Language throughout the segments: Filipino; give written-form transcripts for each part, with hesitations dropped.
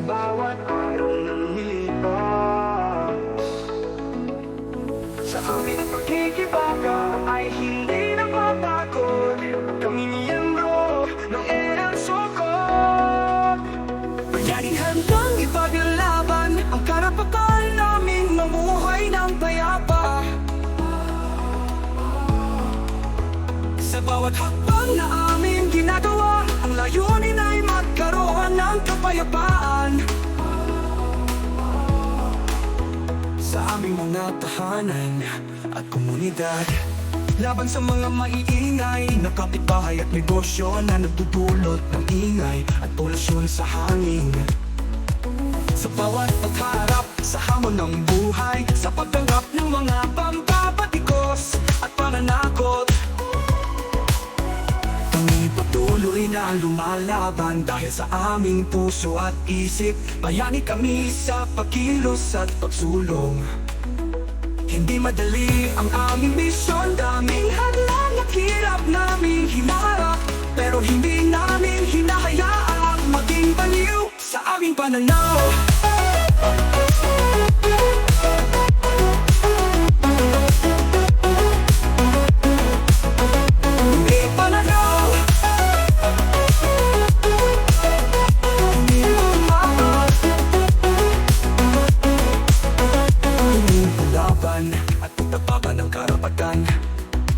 bawat araw ng lipas. Sa aming pagkikibaka ay hindi napapagod. Kami miyembro ng erang suko. Palaging handang ipaglaban ang karapatan namin mamuhay ng payapa. Sa bawat hakbang na aming ginagawa, ang layunin ay magkaroon ng kapayapaan. Sa aming mga tahanan at komunidad, laban sa mga maiingay na kapitbahay at negosyo na nagdudulot ng ingay at polusyon sa hangin. Sa bawat pagharap sa hamon ng buhay, sa pagtanggap ng mga pambabatikos at pananakot, kami patuloy na lumalaban dahil sa aming puso at isip. Bayani kami sa pagkilos at pagsulong. Hindi madali ang aming misyon, daming hadlang at hirap naming hinaharap, pero hindi namin hinahayaang maging baliw sa aming pananaw. At pagtapakan ng karapatan,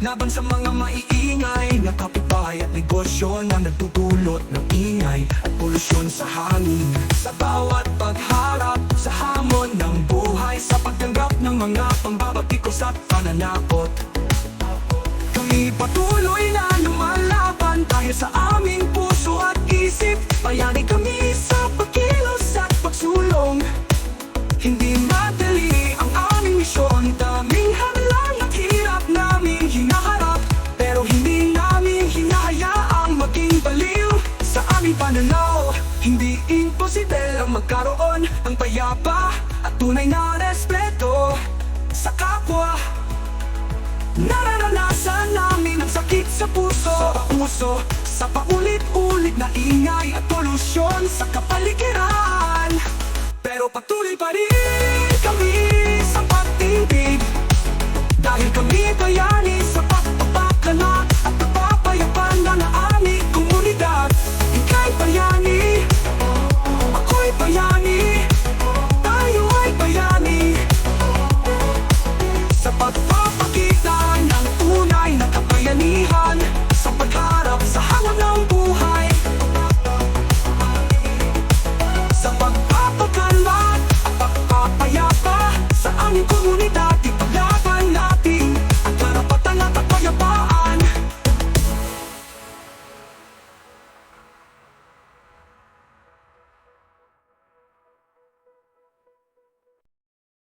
laban sa mga maiingay na kapitbahay at negosyo na nagdudulot ng ingay at polusyon sa hangin. Sa bawat pagharap sa hamon ng buhay, sa pagtanggap ng mga pambabatikos at pananakot, kami patuloy na lumalaban dahil sa aming puso at isip. Bayani kami sa pagkilos at pagsulong. Hindi madali ang aming misyon, daming hadlang at hirap naming hinaharap, pero hindi namin hinahayaang maging baliw sa aming pananaw. Hindi imposible ang magkaroon ng payapa at tunay na respeto sa kapwa. Nararanasan namin ang sakit sa puso, sa paulit-ulit na ingay at polusyon sa kapaligiran. Pero patuloy pa rin kami sa pagtitipid, dahil kami bayani